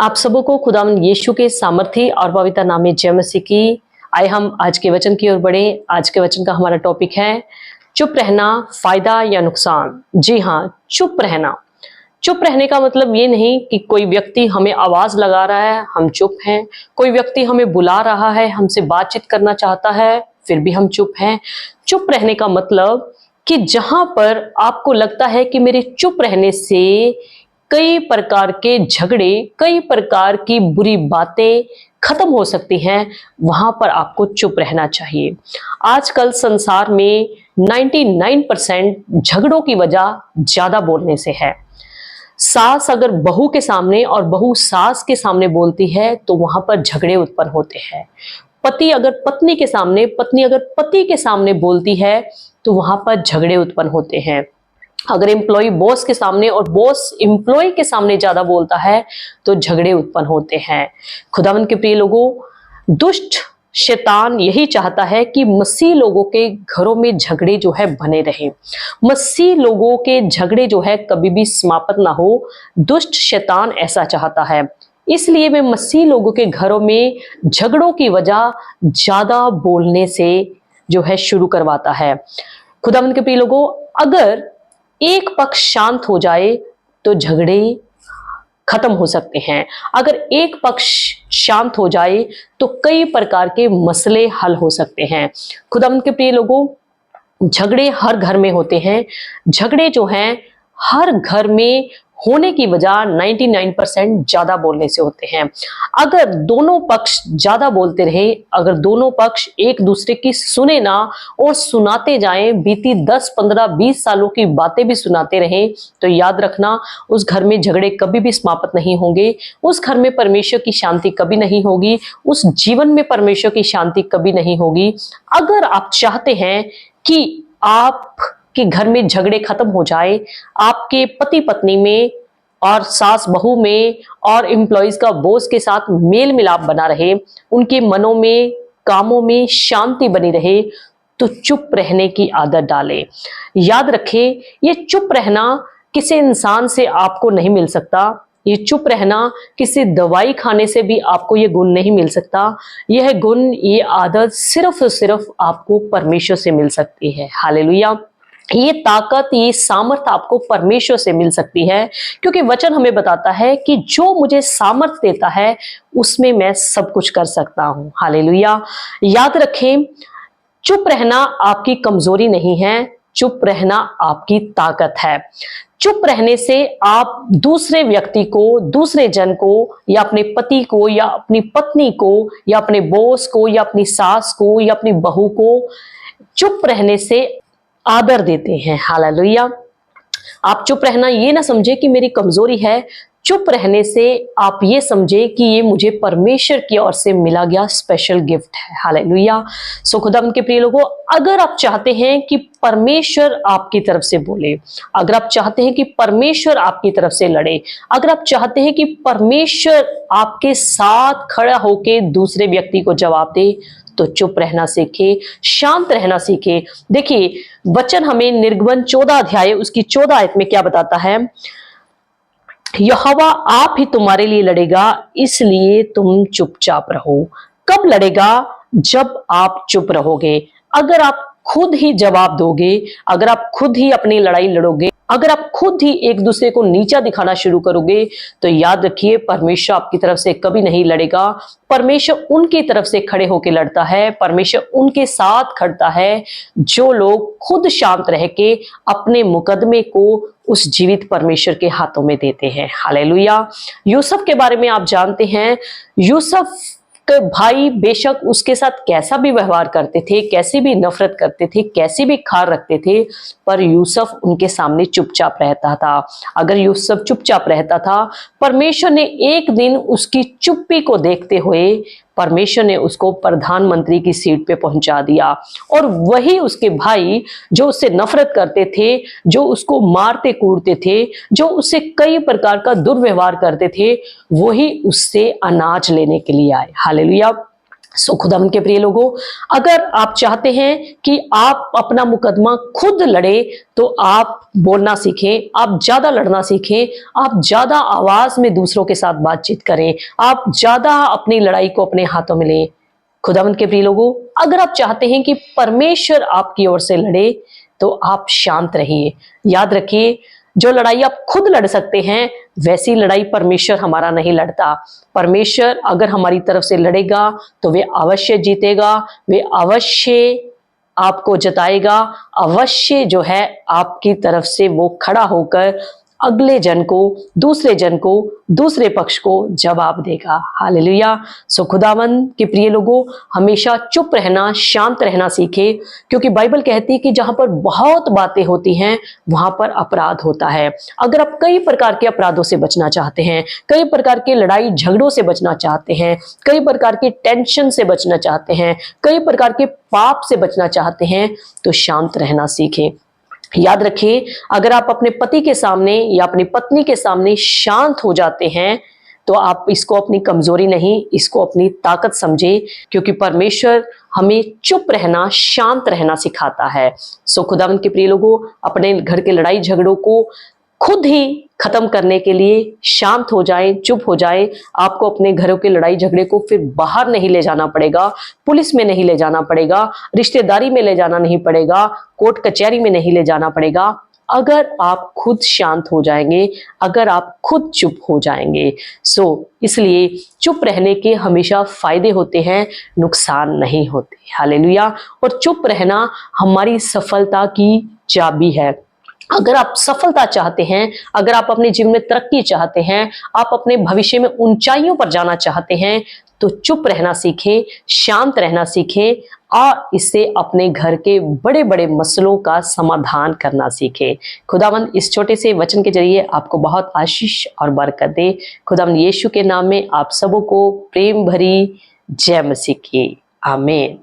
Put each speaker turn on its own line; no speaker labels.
आप सबको खुदावंद यीशु के सामर्थी और पवित्र नाम में जय मसीह की। आए हम आज के वचन की ओर बढ़े। आज के वचन का हमारा टॉपिक है चुप रहना, फायदा या नुकसान। जी हाँ, चुप रहना। चुप रहने का मतलब ये नहीं कि कोई व्यक्ति हमें आवाज लगा रहा है, हम चुप हैं। कोई व्यक्ति हमें बुला रहा है, हमसे बातचीत करना चाहता है, फिर भी हम चुप हैं। चुप रहने का मतलब कि जहां पर आपको लगता है कि मेरे चुप रहने से कई प्रकार के झगड़े, कई प्रकार की बुरी बातें खत्म हो सकती हैं, वहां पर आपको चुप रहना चाहिए। आजकल संसार में 99% झगड़ों की वजह ज्यादा बोलने से है। सास अगर बहू के सामने और बहू सास के सामने बोलती है तो वहां पर झगड़े उत्पन्न होते हैं। पति अगर पत्नी के सामने, पत्नी अगर पति के सामने बोलती है तो वहां पर झगड़े उत्पन्न होते हैं। अगर एम्प्लॉय बॉस के सामने और बॉस एम्प्लॉय के सामने ज्यादा बोलता है तो झगड़े उत्पन्न होते हैं। खुदावंद के प्रिय लोगों, दुष्ट शैतान यही चाहता है कि मसीह लोगों के घरों में झगड़े जो है बने रहे। मसीह लोगों के झगड़े जो है कभी भी समाप्त ना हो। दुष्ट शैतान ऐसा चाहता है, इसलिए मैं मसीह लोगों के घरों में झगड़ों की वजह ज्यादा बोलने से जो है शुरू करवाता है। खुदावंद के प्रिय लोगों, अगर एक पक्ष शांत हो जाए तो झगड़े खत्म हो सकते हैं। अगर एक पक्ष शांत हो जाए तो कई प्रकार के मसले हल हो सकते हैं। खुदावंद के प्रिय लोगों, झगड़े हर घर में होते हैं। झगड़े जो हैं हर घर में होने की वजह 99% ज्यादा बोलने से होते हैं। अगर दोनों पक्ष ज्यादा बोलते रहे, अगर दोनों पक्ष एक दूसरे की सुने ना और सुनाते जाएं, बीती 10, 15, 20 सालों की बातें भी सुनाते रहें, तो याद रखना उस घर में झगड़े कभी भी समाप्त नहीं होंगे। उस घर में परमेश्वर की शांति कभी नहीं होगी। उस जीवन में परमेश्वर की शांति कभी नहीं होगी। अगर आप चाहते हैं कि आप कि घर में झगड़े खत्म हो जाए, आपके पति पत्नी में और सास बहू में और एम्प्लॉइज का बॉस के साथ मेल मिलाप बना रहे, उनके मनों में, कामों में शांति बनी रहे, तो चुप रहने की आदत डालें। याद रखें, ये चुप रहना किसी इंसान से आपको नहीं मिल सकता। ये चुप रहना किसी दवाई खाने से भी आपको ये गुण नहीं मिल सकता। यह गुण, ये आदत सिर्फ और सिर्फ आपको परमेश्वर से मिल सकती है। हालेलुया। ये ताकत, ये सामर्थ आपको परमेश्वर से मिल सकती है, क्योंकि वचन हमें बताता है कि जो मुझे सामर्थ देता है उसमें मैं सब कुछ कर सकता हूं। हालेलुया। याद रखें, चुप रहना आपकी कमजोरी नहीं है, चुप रहना आपकी ताकत है। चुप रहने से आप दूसरे व्यक्ति को, दूसरे जन को, या अपने पति को, या अपनी पत्नी को, या अपने बॉस को, या अपनी सास को, या अपनी बहू को चुप रहने से आदर देते हैं। हालेलुया। आप चुप रहना ये ना समझे कि मेरी कमजोरी है। चुप रहने से आप ये समझे कि ये मुझे परमेश्वर की ओर से मिला गया स्पेशल गिफ्ट है। हालेलुया। सो खुदावंद के प्रिय लोगों, अगर आप चाहते हैं कि परमेश्वर आपकी तरफ से बोले, अगर आप चाहते हैं कि परमेश्वर आपकी तरफ से लड़े, अगर आप चाहते हैं कि परमेश्वर आपके साथ खड़ा होके दूसरे व्यक्ति को जवाब दे, तो चुप रहना सीखे, शांत रहना सीखे। देखिए, वचन हमें निर्गमन 14 अध्याय उसकी 14 आयत में क्या बताता है? यहोवा आप ही तुम्हारे लिए लड़ेगा, इसलिए तुम चुपचाप रहो। कब लड़ेगा? जब आप चुप रहोगे। अगर आप खुद ही जवाब दोगे, अगर आप खुद ही अपनी लड़ाई लड़ोगे, अगर आप खुद ही एक दूसरे को नीचा दिखाना शुरू करोगे, तो याद रखिए परमेश्वर आपकी तरफ से कभी नहीं लड़ेगा। परमेश्वर उनकी तरफ से खड़े होकर लड़ता है। परमेश्वर उनके साथ खड़ता है जो लोग खुद शांत रह के अपने मुकदमे को उस जीवित परमेश्वर के हाथों में देते हैं। हालेलुया। यूसुफ के बारे में आप जानते हैं, यूसुफ के भाई बेशक उसके साथ कैसा भी व्यवहार करते थे, कैसी भी नफरत करते थे, कैसी भी खार रखते थे, पर यूसुफ उनके सामने चुपचाप रहता था। अगर यूसुफ चुपचाप रहता था, परमेश्वर ने एक दिन उसकी चुप्पी को देखते हुए परमेश्वर ने उसको प्रधानमंत्री की सीट पे पहुंचा दिया। और वही उसके भाई जो उससे नफरत करते थे, जो उसको मारते कूटते थे, जो उससे कई प्रकार का दुर्व्यवहार करते थे, वही उससे अनाज लेने के लिए आए। हालेलुया। सो खुदावंद के प्रिय लोगों, अगर आप चाहते हैं कि आप अपना मुकदमा खुद लड़े, तो आप बोलना सीखें, आप ज्यादा लड़ना सीखें, आप ज्यादा आवाज में दूसरों के साथ बातचीत करें, आप ज्यादा अपनी लड़ाई को अपने हाथों में लें। खुदावंद के प्रिय लोगों, अगर आप चाहते हैं कि परमेश्वर आपकी ओर से लड़े, तो आप शांत रहिए। याद रखिए, जो लड़ाई आप खुद लड़ सकते हैं, वैसी लड़ाई परमेश्वर हमारा नहीं लड़ता। परमेश्वर अगर हमारी तरफ से लड़ेगा तो वे अवश्य जीतेगा, वे अवश्य आपको जताएगा, अवश्य जो है आपकी तरफ से वो खड़ा होकर अगले जन को, दूसरे पक्ष को जवाब देगा। हालेलुया। सो खुदावंद के प्रिय लोगों, हमेशा चुप रहना, शांत रहना सीखे, क्योंकि बाइबल कहती है कि जहां पर बहुत बातें होती हैं वहां पर अपराध होता है। अगर आप कई प्रकार के अपराधों से बचना चाहते हैं, कई प्रकार के लड़ाई झगड़ों से बचना चाहते हैं, कई प्रकार की टेंशन से बचना चाहते हैं, कई प्रकार के पाप से बचना चाहते हैं, तो शांत रहना सीखें। याद रखिए, अगर आप अपने पति के सामने या अपनी पत्नी के सामने शांत हो जाते हैं, तो आप इसको अपनी कमजोरी नहीं, इसको अपनी ताकत समझे, क्योंकि परमेश्वर हमें चुप रहना, शांत रहना सिखाता है। सो खुदावंद के प्रिय लोगों, अपने घर के लड़ाई झगड़ों को खुद ही खत्म करने के लिए शांत हो जाएं, चुप हो जाएं। आपको अपने घरों के लड़ाई झगड़े को फिर बाहर नहीं ले जाना पड़ेगा, पुलिस में नहीं ले जाना पड़ेगा, रिश्तेदारी में ले जाना नहीं पड़ेगा, कोर्ट कचहरी में नहीं ले जाना पड़ेगा। अगर आप खुद शांत हो जाएंगे, अगर आप खुद चुप हो जाएंगे। सो इसलिए चुप रहने के हमेशा फायदे होते हैं, नुकसान नहीं होते। हालेलुया। और चुप रहना हमारी सफलता की चाबी है। अगर आप सफलता चाहते हैं, अगर आप अपने जीवन में तरक्की चाहते हैं, आप अपने भविष्य में ऊंचाइयों पर जाना चाहते हैं, तो चुप रहना सीखें, शांत रहना सीखें, और इससे अपने घर के बड़े बड़े मसलों का समाधान करना सीखें। खुदावंद इस छोटे से वचन के जरिए आपको बहुत आशीष और बरकत दे। खुदावंद यीशु के नाम में आप सबों को प्रेम भरी जय मसीह की आमीन।